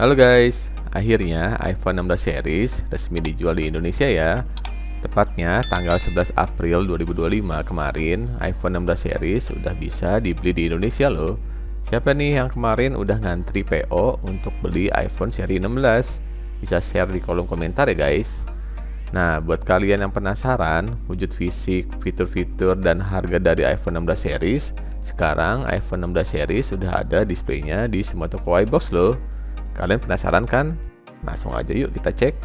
Halo guys, akhirnya iPhone 16 series resmi dijual di Indonesia ya. Tepatnya tanggal 11 April 2025 kemarin, iPhone 16 series udah bisa dibeli di Indonesia loh. Siapa nih yang kemarin udah ngantri PO untuk beli iPhone seri 16? Bisa share di kolom komentar ya guys. Nah, buat kalian yang penasaran wujud fisik, fitur-fitur, dan harga dari iPhone 16 series, sekarang iPhone 16 series sudah ada displaynya di semua toko iBox loh. Kalian penasaran kan? Langsung aja yuk kita cek.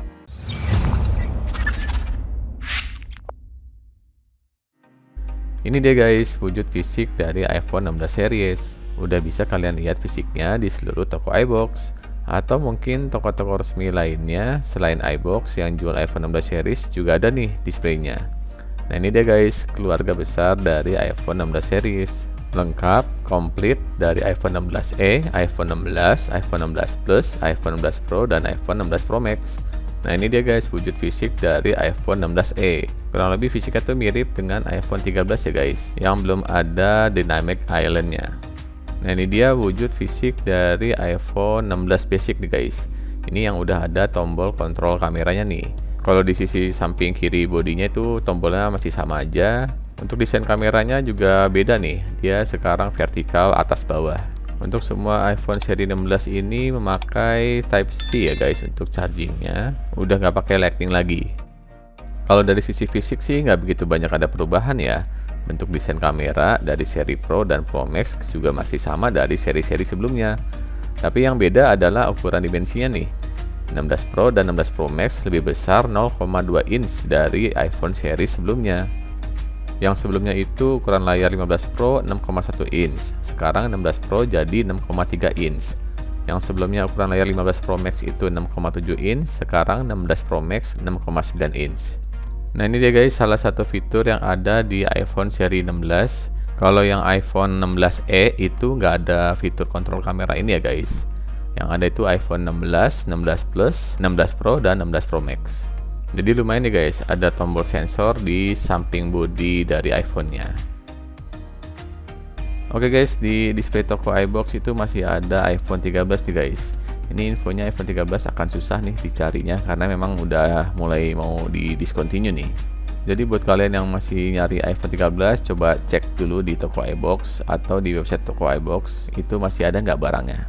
Ini dia guys, wujud fisik dari iPhone 16 series. Udah bisa kalian lihat fisiknya di seluruh toko iBox. Atau mungkin toko-toko resmi lainnya selain iBox yang jual iPhone 16 series juga ada nih displaynya. Nah ini dia guys, keluarga besar dari iPhone 16 series. Lengkap, komplit dari iPhone 16e, iPhone 16, iPhone 16 Plus, iPhone 16 Pro, dan iPhone 16 Pro Max. Nah ini dia guys, wujud fisik dari iPhone 16e. Kurang lebih fisiknya tuh mirip dengan iPhone 13 ya guys, yang belum ada Dynamic Island-nya. Nah ini dia wujud fisik dari iPhone 16 basic nih guys. Ini yang udah ada tombol kontrol kameranya nih. Kalau di sisi samping kiri bodinya itu tombolnya masih sama aja. Untuk desain kameranya juga beda nih, dia sekarang vertikal atas bawah. Untuk semua iPhone seri 16 ini memakai Type-C ya guys untuk chargingnya, udah nggak pakai Lightning lagi. Kalau dari sisi fisik sih nggak begitu banyak ada perubahan ya. Bentuk desain kamera dari seri Pro dan Pro Max juga masih sama dari seri-seri sebelumnya. Tapi yang beda adalah ukuran dimensinya nih. 16 Pro dan 16 Pro Max lebih besar 0,2 inch dari iPhone seri sebelumnya. Yang sebelumnya itu ukuran layar 15 Pro 6,1 inch, sekarang 16 Pro jadi 6,3 inch. Yang sebelumnya ukuran layar 15 Pro Max itu 6,7 inch, sekarang 16 Pro Max 6,9 inch. Nah ini dia guys, salah satu fitur yang ada di iPhone seri 16. Kalau yang iPhone 16e itu nggak ada fitur kontrol kamera ini ya guys. Yang ada itu iPhone 16, 16 Plus, 16 Pro, dan 16 Pro Max. Jadi lumayan nih guys, ada tombol sensor di samping bodi dari iPhone-nya. Oke guys, di display toko iBox itu masih ada iPhone 13 nih guys. Ini infonya iPhone 13 akan susah nih dicarinya karena memang udah mulai mau di discontinue nih. Jadi buat kalian yang masih nyari iPhone 13, coba cek dulu di toko iBox atau di website toko iBox itu masih ada nggak barangnya.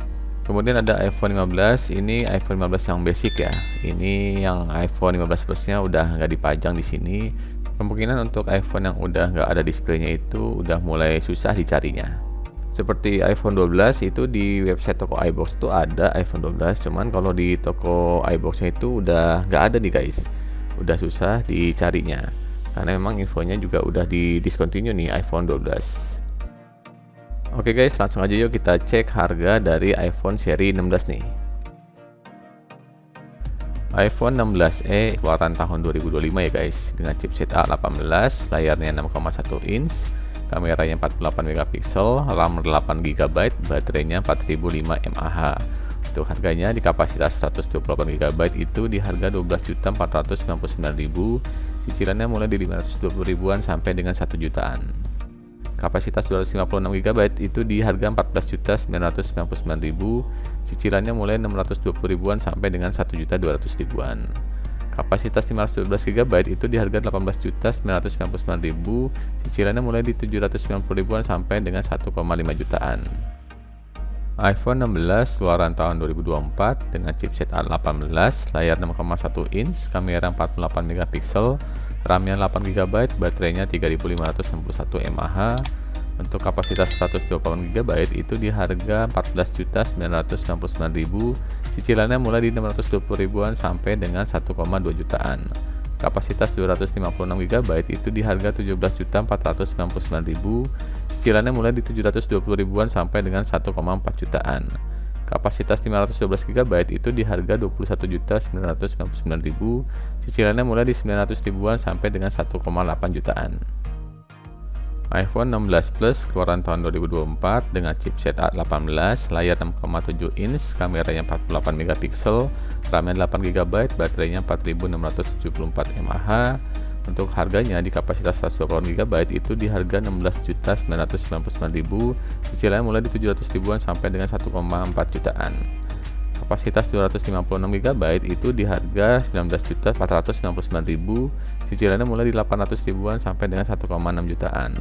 Kemudian ada iPhone 15, ini iPhone 15 yang basic ya. Ini yang iPhone 15 Plus-nya udah nggak dipajang di sini. Kemungkinan untuk iPhone yang udah nggak ada displaynya itu udah mulai susah dicarinya. Seperti iPhone 12 itu di website toko iBox itu ada iPhone 12, cuman kalau di toko iBox-nya itu udah nggak ada nih guys. Udah susah dicarinya. Karena memang infonya juga udah di discontinue nih iPhone 12. Oke guys, langsung aja yuk kita cek harga dari iPhone seri 16 nih. iPhone 16e keluaran tahun 2025 ya guys, dengan chipset A18, layarnya 6,1 inch, kameranya 48 megapiksel, RAM 8 GB, baterainya 4005 mAh. Untuk harganya di kapasitas 128 GB itu di harga 12.499.000, cicilannya mulai di 520 ribuan sampai dengan 1 jutaan. Kapasitas 256 GB itu di harga 14.999.000, cicilannya mulai 620 ribuan sampai dengan 1.200.000 ribuan. Kapasitas 512 GB itu di harga 18.999.000, cicilannya mulai di 790 ribuan sampai dengan 1,5 jutaan. iPhone 16 keluaran tahun 2024 dengan chipset A18, layar 6,1 inch, kamera 48 megapiksel, RAM-nya 8 GB, baterainya 3561 mAh. Untuk kapasitas 128 GB itu di harga 14.999.000, cicilannya mulai di 620 ribuan sampai dengan 1,2 jutaan. Kapasitas 256 GB itu di harga 17.499.000, cicilannya mulai di 720 ribuan sampai dengan 1,4 jutaan. Kapasitas 512 GB itu di harga 21.999.000, cicilannya mulai di 900 ribuan sampai dengan 1,8 jutaan. iPhone 16 Plus keluaran tahun 2024 dengan chipset A18, layar 6,7 inch, kameranya 48 megapiksel, RAM-nya 8 GB, baterainya 4674 mAh. Untuk harganya di kapasitas 128 GB itu di harga 16.999.000, cicilannya mulai di 700 ribuan sampai dengan 1,4 jutaan. kapasitas 256 GB itu di harga 19.499.000, cicilannya mulai di 800 ribuan sampai dengan 1,6 jutaan.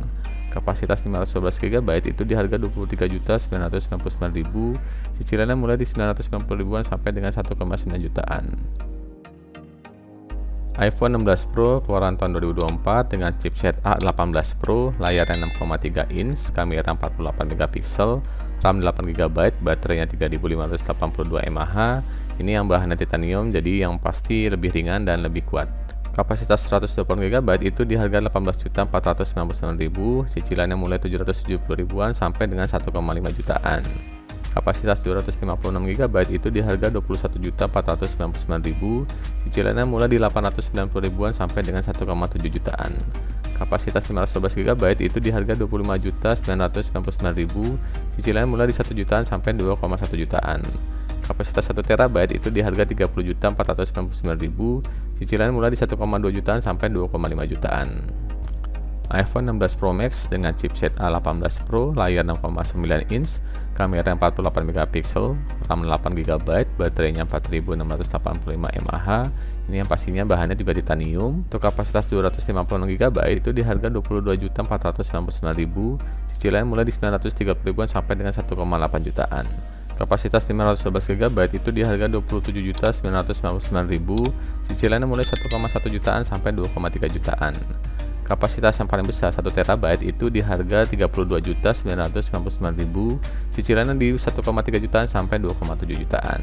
Kapasitas 512 GB itu di harga 23.999.000, cicilannya mulai di 990 ribuan sampai dengan 1,9 jutaan. iPhone 16 Pro keluaran tahun 2024 dengan chipset A18 Pro, layarnya 6,3 inch, kamera 48 megapiksel, RAM 8 GB, baterainya 3582 mAh. Ini yang bahannya titanium, jadi yang pasti lebih ringan dan lebih kuat. Kapasitas 120 GB itu di harga 18.499.000, cicilannya mulai 770 ribuan sampai dengan 1,5 jutaan. Kapasitas 256 GB itu di harga 21.499.000, cicilannya mulai di 890 ribuan sampai dengan 1,7 jutaan. Kapasitas 512 GB itu di harga 25.999.000, cicilannya mulai di 1 jutaan sampai 2,1 jutaan. Kapasitas 1 TB itu di harga 30.499.000, cicilannya mulai di 1,2 jutaan sampai 2,5 jutaan. iPhone 16 Pro Max dengan chipset A18 Pro, layar 6,9 inch, kamera 48 megapiksel, RAM 8 GB, baterainya 4685 mAh. Ini yang pastinya bahannya juga titanium. Untuk kapasitas 256 GB itu di harga 22.499.000, cicilannya mulai di 930 ribuan sampai dengan 1,8 jutaan. Kapasitas 512 GB itu di harga 27.999.000, cicilannya mulai 1,1 jutaan sampai 2,3 jutaan. Kapasitas yang paling besar 1 TB itu di harga 32.999.000, cicilannya di 1,3 jutaan sampai 2,7 jutaan.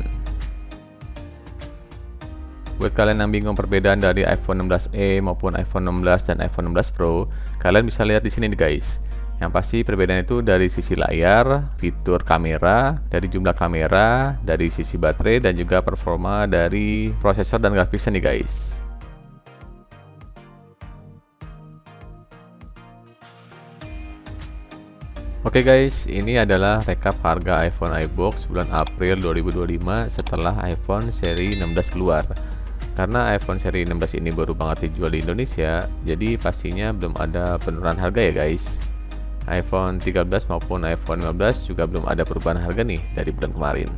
Buat kalian yang bingung perbedaan dari iPhone 16e maupun iPhone 16 dan iPhone 16 Pro, kalian bisa lihat di sini nih guys. Yang pasti perbedaan itu dari sisi layar, fitur kamera, dari jumlah kamera, dari sisi baterai, dan juga performa dari prosesor dan grafisnya nih guys. Oke guys, ini adalah rekap harga iPhone iBox bulan April 2025 setelah iPhone seri 16 keluar. Karena iPhone seri 16 ini baru banget dijual di Indonesia, jadi pastinya belum ada penurunan harga ya guys. iPhone 13 maupun iPhone 15 juga belum ada perubahan harga nih dari bulan kemarin.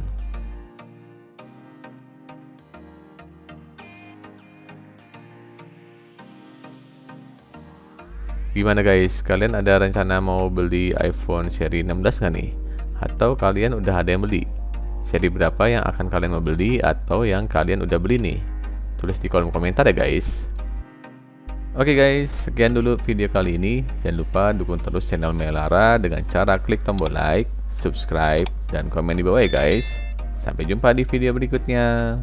Gimana guys, kalian ada rencana mau beli iPhone seri 16 nggak nih? Atau kalian udah ada yang beli? Seri berapa yang akan kalian mau beli atau yang kalian udah beli nih? Tulis di kolom komentar ya guys. Oke guys, sekian dulu video kali ini. Jangan lupa dukung terus channel Melara dengan cara klik tombol like, subscribe, dan komen di bawah ya guys. Sampai jumpa di video berikutnya.